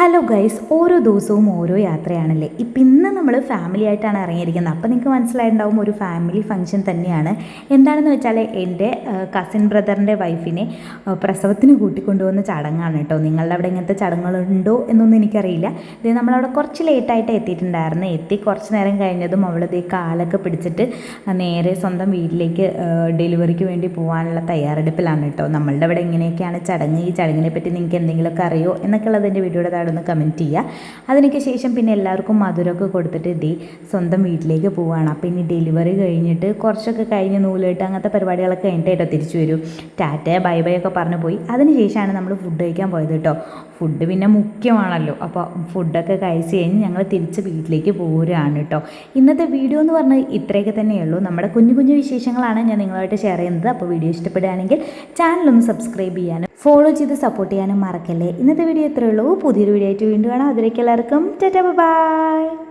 Hello guys, ഓരോ ദിവസവും ഓരോ യാത്രയാണല്ലേ. ഇപ്പം ഇന്ന് നമ്മൾ ഫാമിലി ആയിട്ടാണ് ഇറങ്ങിയിരിക്കുന്നത്. അപ്പോൾ നിങ്ങൾക്ക് മനസ്സിലായിട്ടുണ്ടാവും ഒരു ഫാമിലി ഫംഗ്ഷൻ തന്നെയാണ്. എന്താണെന്ന് വെച്ചാൽ എൻ്റെ കസിൻ ബ്രദറിൻ്റെ വൈഫിനെ പ്രസവത്തിന് കൂട്ടിക്കൊണ്ടുപോകുന്ന ചടങ്ങാണ് കേട്ടോ. നിങ്ങളുടെ അവിടെ ഇങ്ങനത്തെ ചടങ്ങുകളുണ്ടോ എന്നൊന്നും എനിക്കറിയില്ല. ഇത് നമ്മളവിടെ കുറച്ച് ലേറ്റായിട്ട് എത്തിയിട്ടുണ്ടായിരുന്നു. എത്തി കുറച്ച് നേരം കഴിഞ്ഞതും അവളത് കാലൊക്കെ പിടിച്ചിട്ട് നേരെ സ്വന്തം വീട്ടിലേക്ക് ഡെലിവറിക്ക് വേണ്ടി പോകാനുള്ള തയ്യാറെടുപ്പിലാണ് കേട്ടോ. നമ്മളുടെ അവിടെ എങ്ങനെയൊക്കെയാണ് ചടങ്ങ്, ഈ ചടങ്ങിനെ പറ്റി നിങ്ങൾക്ക് എന്തെങ്കിലുമൊക്കെ അറിയോ എന്നൊക്കെ ഉള്ളത് എൻ്റെ വീഡിയോയുടെ ഒന്ന് കമൻറ്റ് ചെയ്യുക. അതിനൊക്കെ ശേഷം പിന്നെ എല്ലാവർക്കും മധുരമൊക്കെ കൊടുത്തിട്ട് ഇതേ സ്വന്തം വീട്ടിലേക്ക് പോവുകയാണ്. അപ്പോൾ ഇനി ഡെലിവറി കഴിഞ്ഞിട്ട് കുറച്ചൊക്കെ കഴിഞ്ഞ് നൂലിട്ട് അങ്ങനത്തെ പരിപാടികളൊക്കെ കഴിഞ്ഞിട്ടോ തിരിച്ചു വരും. ടാറ്റ ബൈ ബൈ ഒക്കെ പറഞ്ഞു പോയി. അതിന് ശേഷമാണ് നമ്മൾ ഫുഡ് കഴിക്കാൻ പോയത് കേട്ടോ. ഫുഡ് പിന്നെ മുഖ്യമാണല്ലോ. അപ്പോൾ ഫുഡൊക്കെ കഴിച്ച് കഴിഞ്ഞ് ഞങ്ങൾ തിരിച്ച് വീട്ടിലേക്ക് പോരുകയാണ് കേട്ടോ. ഇന്നത്തെ വീഡിയോ എന്ന് പറഞ്ഞാൽ ഇത്രയൊക്കെ തന്നെയുള്ളൂ. നമ്മുടെ കുഞ്ഞു കുഞ്ഞു വിശേഷങ്ങളാണ് ഞാൻ നിങ്ങളുമായിട്ട് ഷെയർ ചെയ്യുന്നത്. അപ്പോൾ വീഡിയോ ഇഷ്ടപ്പെടുകയാണെങ്കിൽ ചാനലൊന്ന് സബ്സ്ക്രൈബ് ചെയ്യാനും ഫോളോ ചെയ്ത് സപ്പോർട്ട് ചെയ്യാനും മറക്കല്ലേ. ഇന്നത്തെ വീഡിയോ ഇത്രയേ ഉള്ളൂ. പുതിയൊരു വീഡിയോ ആയിട്ട് വീണ്ടും കാണാം. അതിലേക്ക് എല്ലാവർക്കും ടാറ്റാ ബൈ.